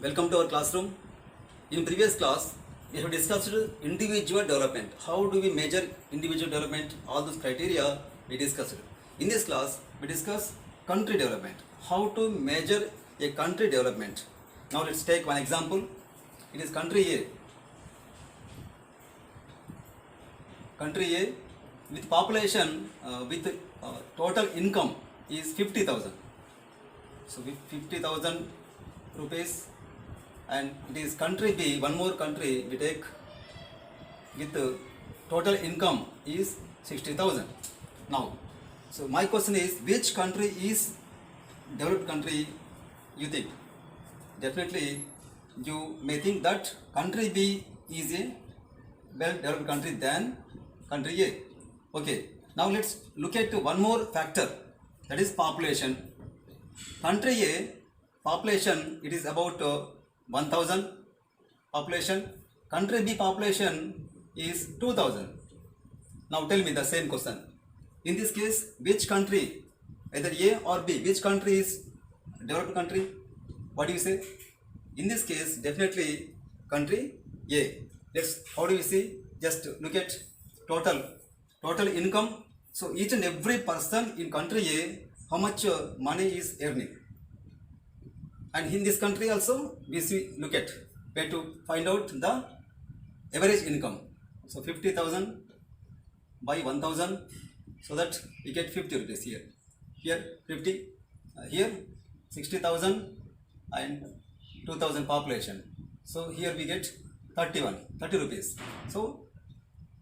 Welcome to our classroom. In previous class, we have discussed individual development. How do we measure individual development? All those criteria we discussed. In this class, we discuss country development. How to measure a country development. Now let's take one example. It is country A. Country A with population with total income is 50,000. So with 50,000 rupees, and it is country B, one more country we take with total income is 60,000. Now, so my question is, which country is developed country you think? Definitely you may think that country B is a well developed country than country A. Okay, now let's look at one more factor, that is population. Country A population, it is about 1000 population. Country B population is 2000. Now tell me the same question. In this case, which country, either A or B, which country is developed country? What do you say? In this case, definitely country A. How do we see? Just look at total income. So each and every person in country A, how much money is earning. And in this country also, we look at where to find out the average income. So 50,000 by 1000, so that we get 50 rupees here. Here 50, here 60,000 and 2000 population. So here we get 30 rupees. So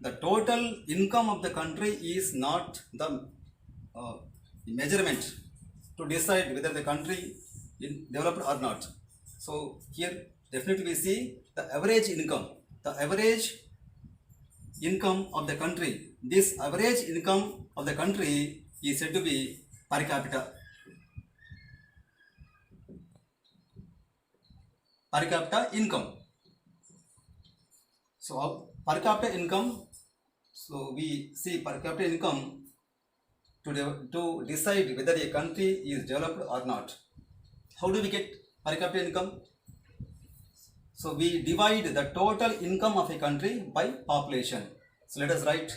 the total income of the country is not the measurement to decide whether the country is developed or not. So here definitely we see the average income. The average income of the country. This average income of the country is said to be per capita. Per capita income. So per capita income. So we see per capita income to decide whether a country is developed or not. How do we get per capita income? So we divide the total income of a country by population. So let us write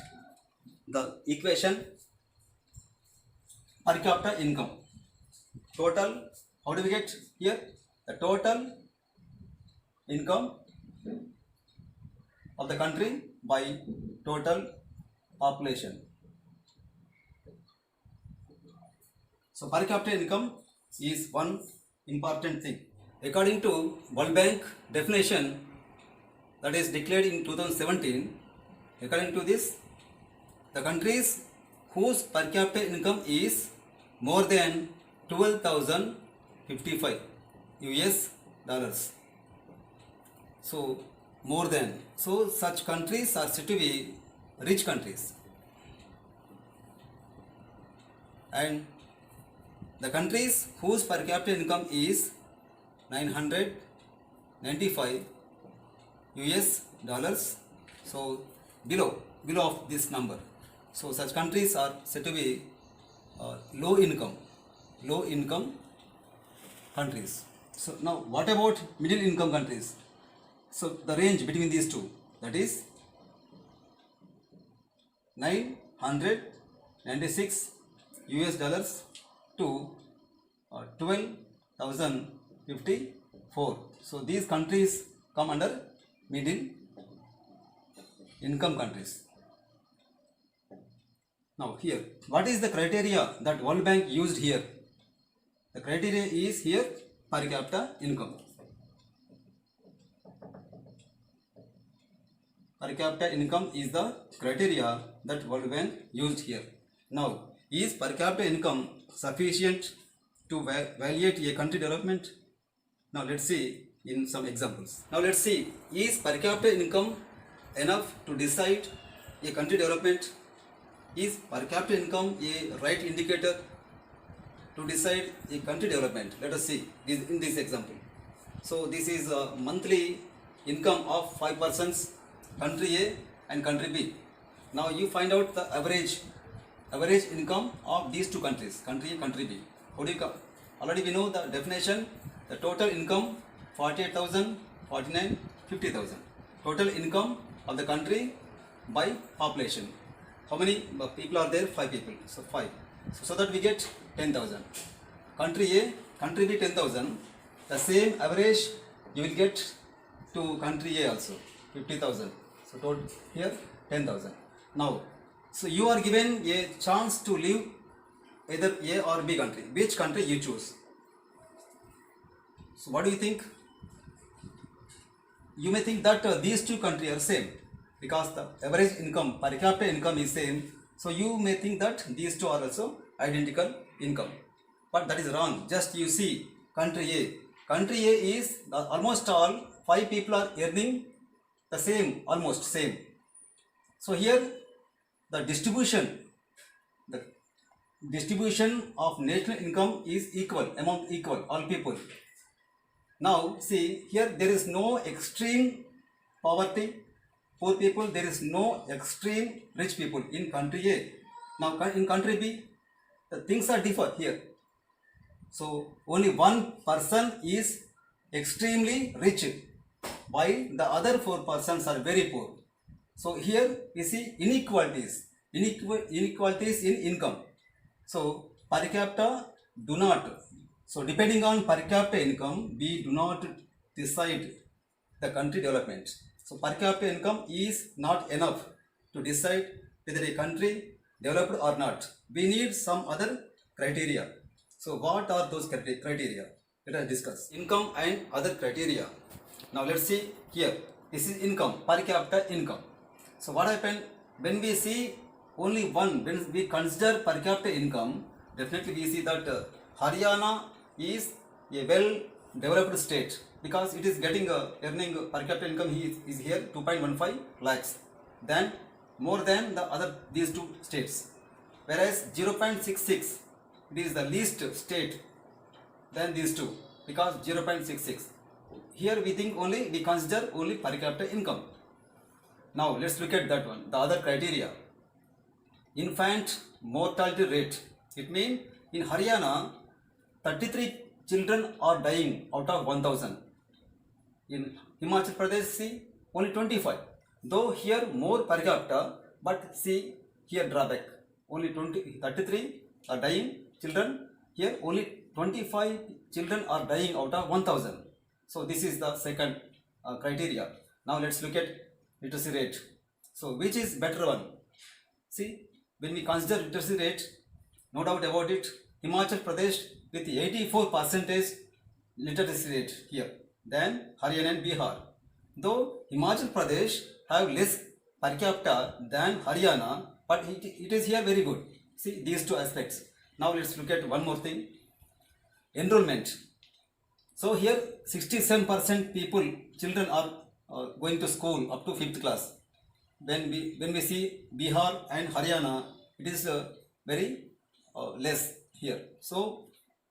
the equation. Per capita income. Total, how do we get here? The total income of the country by total population. So per capita income is one important thing. According to World Bank definition that is declared in 2017, according to this, the countries whose per capita income is more than 12,055 US dollars. So more than. So such countries are said to be rich countries. And the countries whose per capita income is 995 US dollars, so below of this number. So such countries are said to be low income countries. So now what about middle income countries? So the range between these two, that is 996 US dollars to 12,054. So these countries come under middle income countries. Now here, what is the criteria that World Bank used here? The criteria is here per capita income. Per capita income is the criteria that World Bank used here. Now, is per capita income sufficient to evaluate a country development? Now let's see in some examples. Now let's see, is per capita income enough to decide a country development? Is per capita income a right indicator to decide a country development? Let us see in this example. So this is a monthly income of 5 persons, country A and country B. Now you find out the average income of these two countries, country A, country B. How do you come? Already we know the definition, the total income 48,000, 49, 50,000. Total income of the country by population. How many people are there? 5 people. So 5. So that we get 10,000. Country A, country B 10,000. The same average you will get to country A also, 50,000. So total here 10,000. Now, so you are given a chance to live either A or B country. Which country you choose? So what do you think? You may think that these two countries are same because the average income, per capita income is same. So you may think that these two are also identical income. But that is wrong. Just you see country A. Country A is almost all 5 people are earning the same, almost same. So here the distribution of national income is equal among all people. Now see here there is no extreme poverty, poor people, there is no extreme rich people in country A. Now in country B the things are differ here. So only one person is extremely rich while the other 4 persons are very poor. So here we see inequalities in income. So per capita do not. So depending on per capita income, we do not decide the country development. So per capita income is not enough to decide whether a country developed or not. We need some other criteria. So what are those criteria? Let us discuss. Income and other criteria. Now let's see here. This is income, per capita income. So what happened when we see only one, when we consider per capita income, definitely we see that Haryana is a well developed state because it is getting earning per capita income is here 2.15 lakhs, then more than the other these two states, whereas 0.66 it is the least state than these two because 0.66. Here we think only we consider only per capita income. Now let's look at that one. The other criteria. Infant mortality rate. It means in Haryana 33 children are dying out of 1000. In Himachal Pradesh see only 25. Though here more per capita, but see here drawback. Only 33 are dying children. Here only 25 children are dying out of 1000. So this is the second criteria. Now let's look at literacy rate. So which is better one? See, when we consider literacy rate, no doubt about it, Himachal Pradesh with 84% literacy rate here than Haryana and Bihar. Though Himachal Pradesh have less per capita than Haryana, but it is here very good. See these two aspects. Now let's look at one more thing. Enrollment. So here 67% people, children are going to school up to 5th class. When we see Bihar and Haryana, it is very less here. So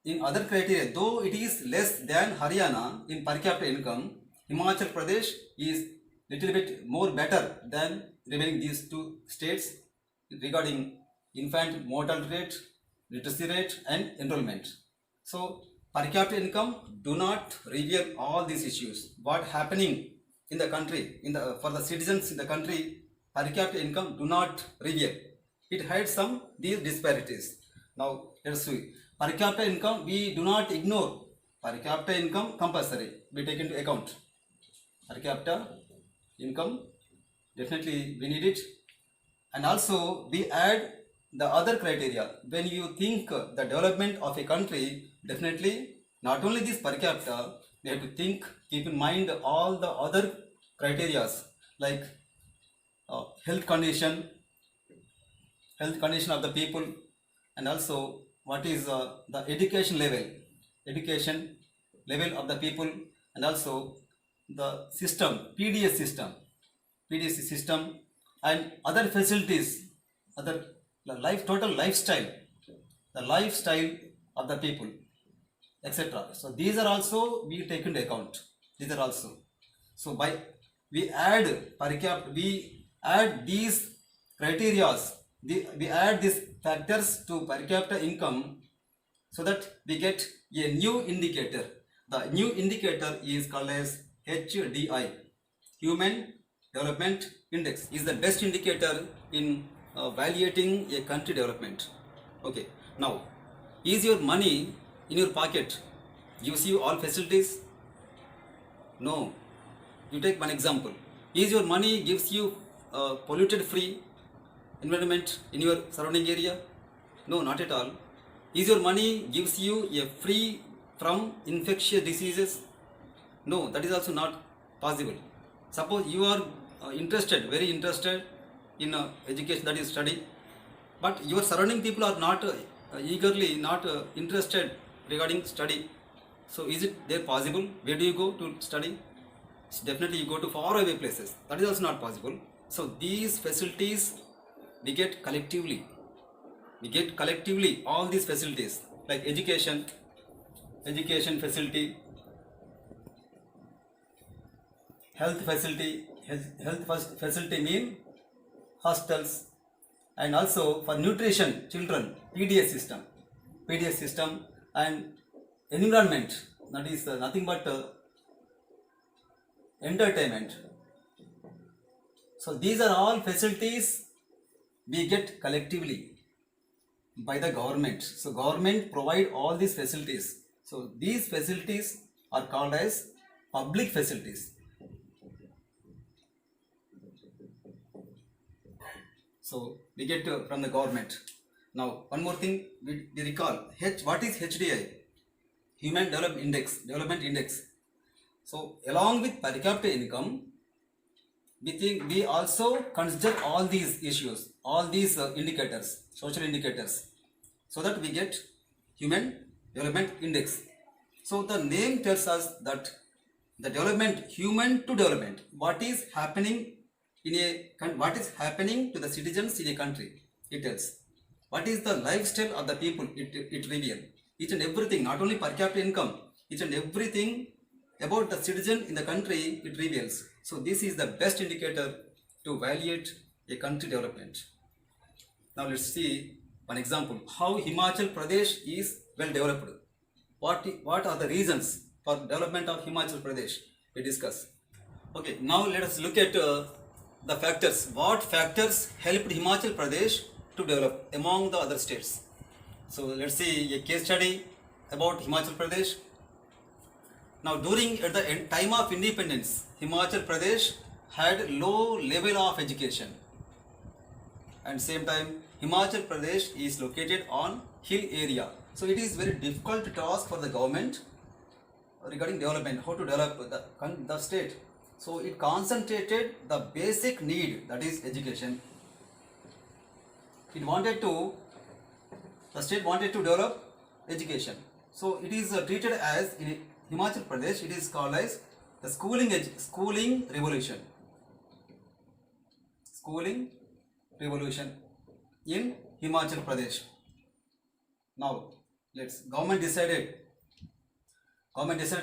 in other criteria, though it is less than Haryana in per capita income, Himachal Pradesh is little bit more better than remaining these two states regarding infant mortality rate, literacy rate and enrollment. So per capita income do not reveal all these issues. What happening in the country, for the citizens in the country, per capita income do not reveal. It hides some these disparities. Now let's see. Per capita income we do not ignore. Per capita income compulsory. We take into account. Per capita income definitely we need it. And also we add the other criteria. When you think the development of a country, definitely not only this per capita, we have to think, keep in mind all the other criteria like health condition of the people, and also what is the education level of the people, and also the system, PDS system and other facilities, total lifestyle, the lifestyle of the people, etc. So these are also we take into account. These are also. So by we add per capita, we add these criteria, we add these factors to per capita income so that we get a new indicator. The new indicator is called as HDI, Human Development Index, is the best indicator in evaluating a country development. Okay, now, is your money in your pocket gives you all facilities? No. You take one example. Is your money gives you polluted free environment in your surrounding area? No, not at all. Is your money gives you a free from infectious diseases? No, that is also not possible. Suppose you are very interested in education, that is study, but your surrounding people are not not interested regarding study. So is it there possible? Where do you go to study? Definitely you go to far away places. That is also not possible. So these facilities we get collectively. We get collectively all these facilities like education facility, health facility mean hostels, and also for nutrition children PDS system, and environment, that is nothing but entertainment. So these are all facilities we get collectively by the government. So government provide all these facilities. So these facilities are called as public facilities. So we get from the government. Now one more thing we recall. What is HDI? Human Development Index. So along with per capita income, we also consider all these issues, all these indicators, social indicators, so that we get Human Development Index. So the name tells us that the development, human to development, what is happening what is happening to the citizens in a country, it tells. What is the lifestyle of the people, it reveals. Each and everything, not only per capita income, each and everything about the citizen in the country, it reveals. So this is the best indicator to evaluate a country development. Now let's see one example, how Himachal Pradesh is well developed. What are the reasons for development of Himachal Pradesh? We discuss. Okay, now let us look at the factors. What factors helped Himachal Pradesh to develop among the other states? So let's see a case study about Himachal Pradesh. Now during at the time of independence, Himachal Pradesh had low level of education, and same time Himachal Pradesh is located on hill area. So it is very difficult task for the government regarding development, how to develop the state. So it concentrated the basic need, that is education. The state wanted to develop education. So it is treated as, in Himachal Pradesh, it is called as the schooling revolution. Schooling revolution in Himachal Pradesh. Now government decided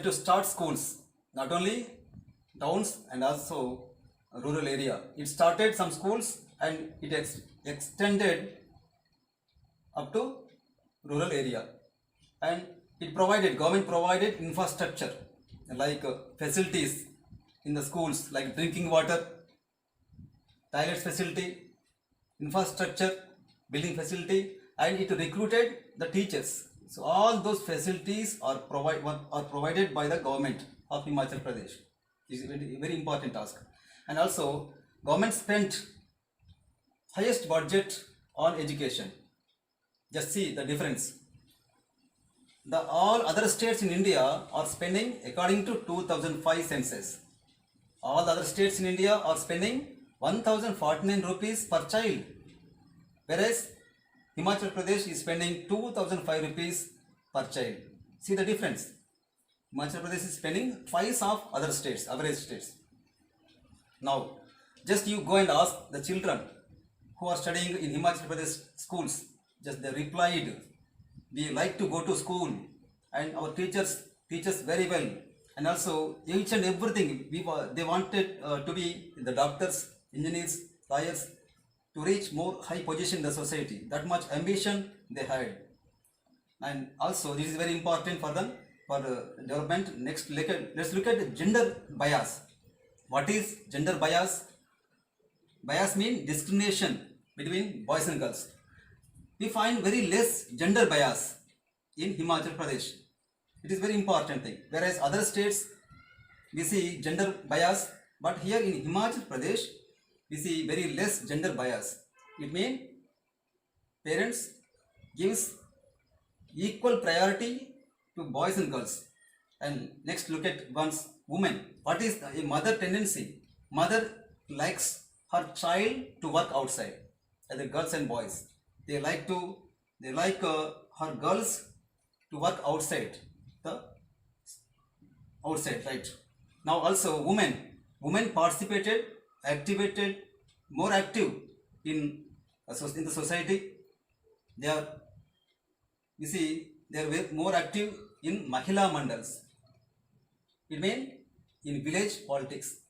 to start schools, not only towns and also rural area. It started some schools and it extended up to rural area, and government provided infrastructure like facilities in the schools like drinking water, toilets facility, infrastructure, building facility, and it recruited the teachers. So all those facilities are provided by the government of Himachal Pradesh. It is a very important task. And also government spent highest budget on education. Just see the difference. All other states in India are spending, according to 2005 census, all other states in India are spending 1049 rupees per child, whereas Himachal Pradesh is spending 2005 rupees per child. See the difference. Himachal Pradesh is spending twice of other states, average states. Now, just you go and ask the children who are studying in Himachal Pradesh schools, just they replied, we like to go to school and our teachers teach us very well, and also each and everything they wanted to be the doctors, engineers, lawyers, to reach more high position in the society. That much ambition they had. And also this is very important for them, for development. Next, let's look at gender bias. What is gender bias? Bias means discrimination between boys and girls. We find very less gender bias in Himachal Pradesh. It is very important thing. Whereas other states we see gender bias, but here in Himachal Pradesh we see very less gender bias. It means parents gives equal priority to boys and girls. And next, look at one's woman. What is a mother tendency? Mother likes her child to work outside, either girls and boys. They like her girls to work outside, right? Now also women participated, activated, more active in the society. They are more active in Mahila Mandals. It means in village politics,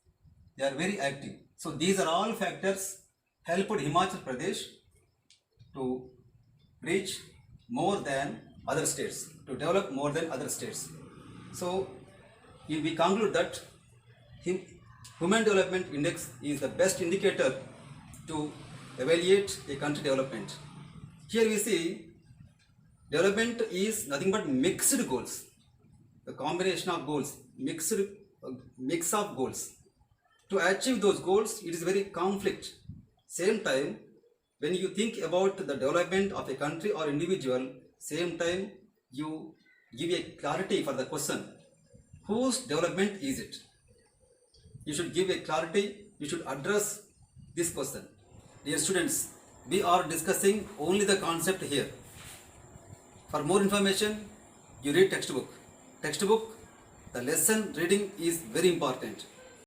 they are very active. So these are all factors helped Himachal Pradesh to reach more than other states, to develop more than other states. So if we conclude that Human Development Index is the best indicator to evaluate a country development. Here we see development is nothing but mixed goals, the combination of goals, mix of goals. To achieve those goals, it is very conflict. Same time, when you think about the development of a country or individual, same time you give a clarity for the question, whose development is it? You should give a clarity, you should address this question. Dear students, we are discussing only the concept here. For more information, you read textbook. The lesson reading is very important.